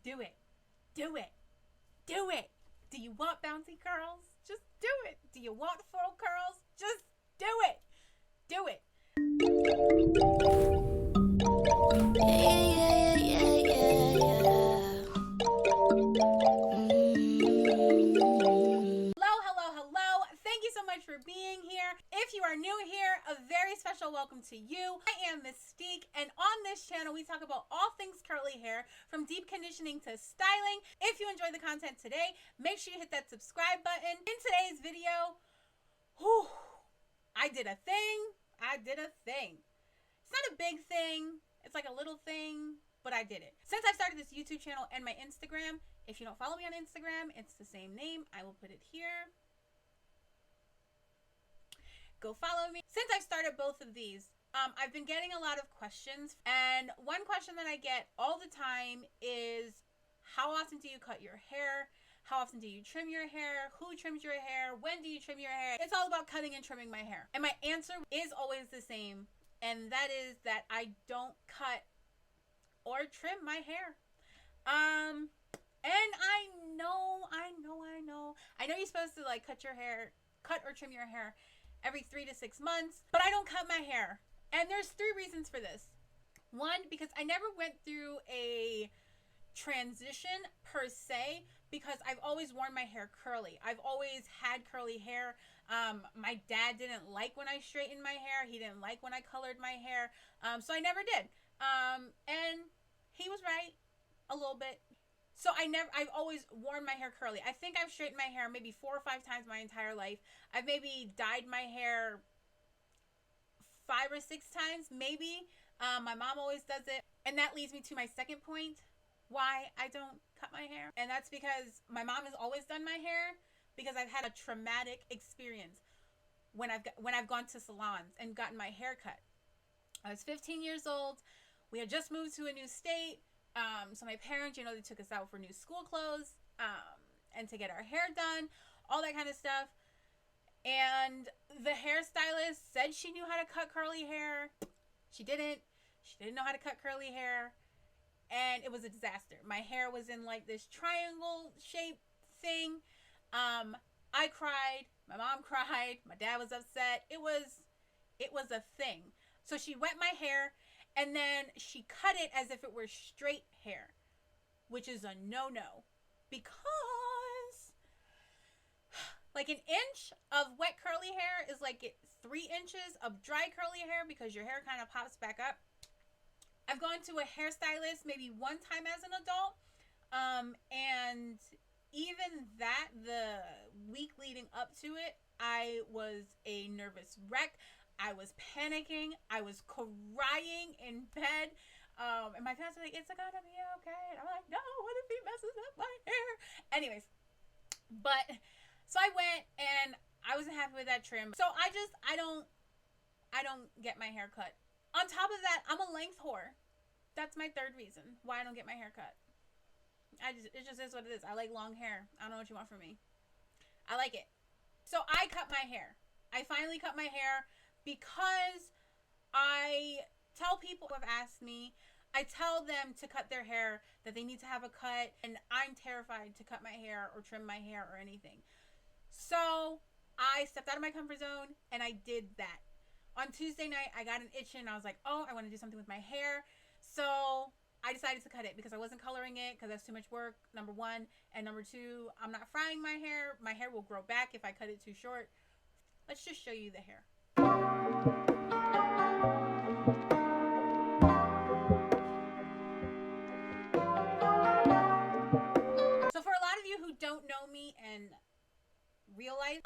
Do it. Do it. Do it. Do you want bouncy curls? Just do it. Do you want full curls? Just do it. Do it. Hello, hello, hello. Thank you so much for being here. If you are new here, a very special welcome to you. I am Mystique, and on this channel, we talk about all things curly hair, from deep conditioning to styling. If you enjoy the content today, make sure you hit that subscribe button. In today's video, I did a thing. It's not a big thing. It's like a little thing, but I did it. Since I started this YouTube channel and my Instagram, if you don't follow me on Instagram, it's the same name. I will put it here. Go follow me. Since I started both of these, I've been getting a lot of questions. And one question that I get all the time is, how often do you cut your hair? How often do you trim your hair? Who trims your hair? When do you trim your hair? It's all about cutting and trimming my hair. And my answer is always the same. And that is that I don't cut or trim my hair. And I know you're supposed to like cut or trim your hair every 3 to 6 months, but I don't cut my hair. And there's 3 reasons for this. One, because I never went through a transition per se, because I've always worn my hair curly. I've always had curly hair. My dad didn't like when I straightened my hair. He didn't like when I colored my hair. So I never did. And he was right a little bit. So I've always worn my hair curly. I think I've straightened my hair maybe 4 or 5 times my entire life. I've maybe dyed my hair 5 or 6 times, maybe. My mom always does it. And that leads me to my second point, why I don't cut my hair. And that's because my mom has always done my hair, because I've had a traumatic experience when I've gone to salons and gotten my hair cut. I was 15 years old. We had just moved to a new state. So my parents, they took us out for new school clothes, and to get our hair done, all that kind of stuff. And the hairstylist said she knew how to cut curly hair. She didn't know how to cut curly hair. And it was a disaster. My hair was in like this triangle shaped thing. I cried. My mom cried. My dad was upset. It was a thing. So she wet my hair, and then she cut it as if it were straight hair, which is a no-no, because like an inch of wet curly hair is like 3 inches of dry curly hair, because your hair kind of pops back up. I've gone to a hairstylist maybe 1 time as an adult, and even that, the week leading up to it, I was a nervous wreck. I was panicking. I was crying in bed. And my parents were like, it's gonna be okay. And I'm like, no, what if he messes up my hair? Anyways, so I went, and I wasn't happy with that trim. So I don't get my hair cut. On top of that, I'm a length whore. That's my 3rd reason why I don't get my hair cut. It just is what it is. I like long hair. I don't know what you want from me. I like it. So I cut my hair. I finally cut my hair, because I tell people who have asked me, I tell them to cut their hair, that they need to have a cut, and I'm terrified to cut my hair or trim my hair or anything. So I stepped out of my comfort zone, and I did that. On Tuesday night, I got an itch, and I was like, oh, I want to do something with my hair. So I decided to cut it, because I wasn't coloring it, because that's too much work, number 1. And number 2, I'm not frying my hair. My hair will grow back if I cut it too short. Let's just show you the hair. So for a lot of you who don't know me in real life,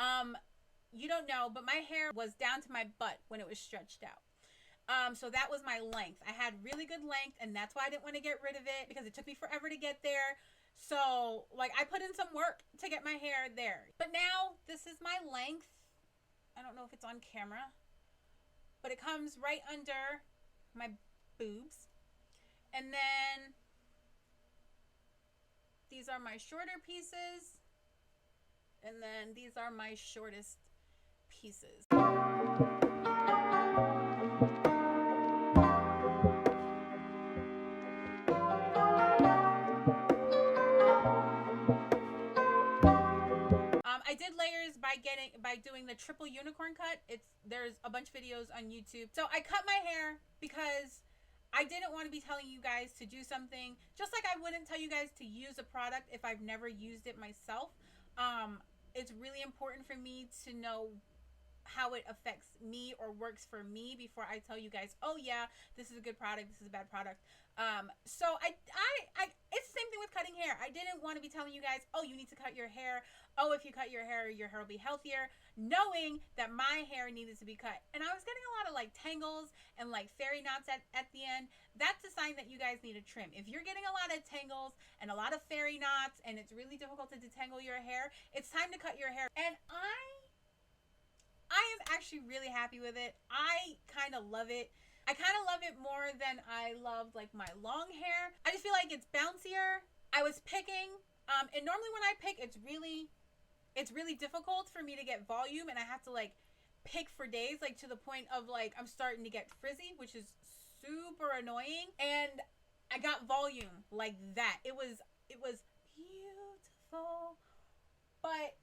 you don't know, but my hair was down to my butt when it was stretched out. So that was my length. I had really good length, and that's why I didn't want to get rid of it, because it took me forever to get there. So like, I put in some work to get my hair there. But now this is my length. I don't know if it's on camera, but it comes right under my boobs. And then these are my shorter pieces. And then these are my shortest pieces. by doing the triple unicorn cut. There's a bunch of videos on YouTube. So I cut my hair because I didn't want to be telling you guys to do something, just like I wouldn't tell you guys to use a product if I've never used it myself. It's really important for me to know how it affects me or works for me before I tell you guys, oh yeah, this is a good product, this is a bad product. So I it's the same thing with cutting hair. I didn't want to be telling you guys, oh, you need to cut your hair. Oh, if you cut your hair will be healthier, knowing that my hair needed to be cut. And I was getting a lot of like tangles and like fairy knots at the end. That's a sign that you guys need a trim. If you're getting a lot of tangles and a lot of fairy knots and it's really difficult to detangle your hair, it's time to cut your hair. And I am actually really happy with it. I kind of love it. I kind of love it more than I loved like my long hair. I just feel like it's bouncier. I was picking, and normally when I pick, it's really difficult for me to get volume, and I have to like pick for days, like to the point of like I'm starting to get frizzy, which is super annoying. And I got volume like that. It was beautiful, but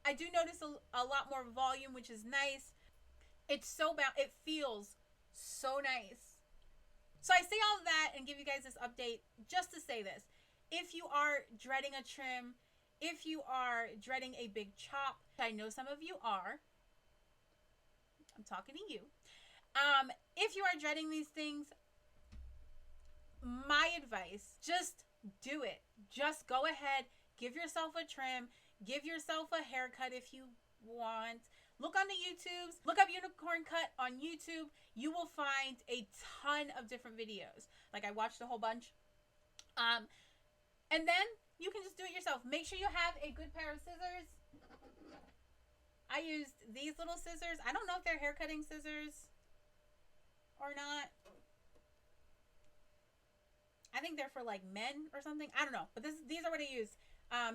I do notice a lot more volume, which is nice. It's so it feels so nice. So I say all of that and give you guys this update just to say this. If you are dreading a trim, if you are dreading a big chop, I know some of you are. I'm talking to you. If you are dreading these things, my advice, just do it. Just go ahead, give yourself a trim, give yourself a haircut if you want. Look on the YouTubes. Look up unicorn cut on YouTube. You will find a ton of different videos. Like I watched a whole bunch. And then you can just do it yourself. Make sure you have a good pair of scissors. I used these little scissors. I don't know if they're hair cutting scissors or not. I think they're for like men or something. I don't know. But these are what I use.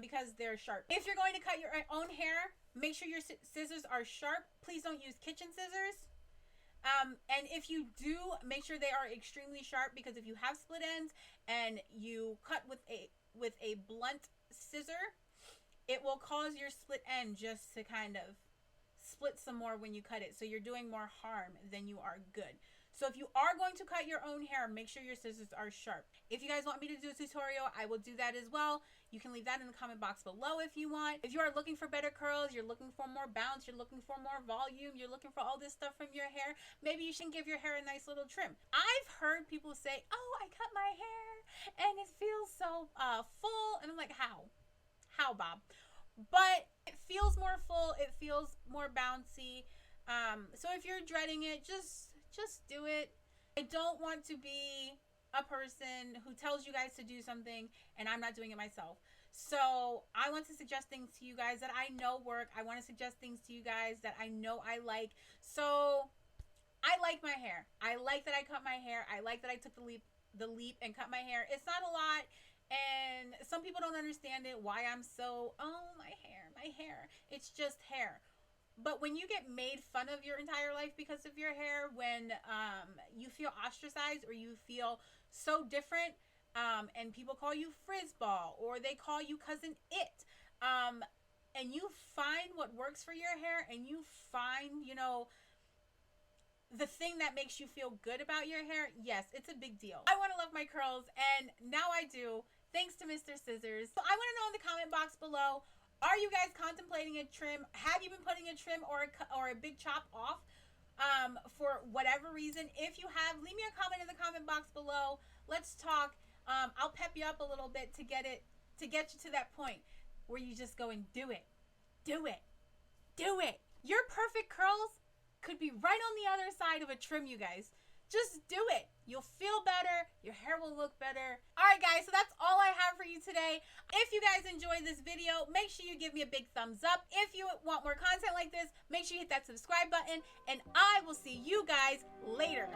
Because they're sharp. If you're going to cut your own hair, make sure your scissors are sharp. Please don't use kitchen scissors. And if you do, make sure they are extremely sharp, because if you have split ends and you cut with a blunt scissor, it will cause your split end just to kind of split some more when you cut it. So you're doing more harm than you are good. So if you are going to cut your own hair, make sure your scissors are sharp. If you guys want me to do a tutorial, I will do that as well. You can leave that in the comment box below if you want. If you are looking for better curls, you're looking for more bounce, you're looking for more volume, you're looking for all this stuff from your hair, maybe you should give your hair a nice little trim. I've heard people say, oh, I cut my hair and it feels so full. And I'm like, how? How, Bob? But it feels more full. It feels more bouncy. So if you're dreading it, just do it. I don't want to be a person who tells you guys to do something and I'm not doing it myself. So I want to suggest things to you guys that I know work. I want to suggest things to you guys that I know I like. So I like my hair. I like that I cut my hair. I like that I took the leap and cut my hair. It's not a lot. And some people don't understand it, why I'm so, oh, my hair. It's just hair. But when you get made fun of your entire life because of your hair, when you feel ostracized or you feel so different, and people call you Frizzball or they call you Cousin It, and you find what works for your hair and you find, the thing that makes you feel good about your hair, yes, it's a big deal. I want to love my curls, and now I do, thanks to Mr. Scissors. So I want to know in the comment box below, are you guys contemplating a trim? Have you been putting a trim or a big chop off for whatever reason? If you have, leave me a comment in the comment box below. Let's talk. I'll pep you up a little bit to get you to that point where you just go and do it. Do it. Do it. Your perfect curls could be right on the other side of a trim, you guys. Just do it. You'll feel better. Your hair will look better. All right, guys, so that's all I have for you today. If you guys enjoyed this video, make sure you give me a big thumbs up. If you want more content like this, make sure you hit that subscribe button, and I will see you guys later.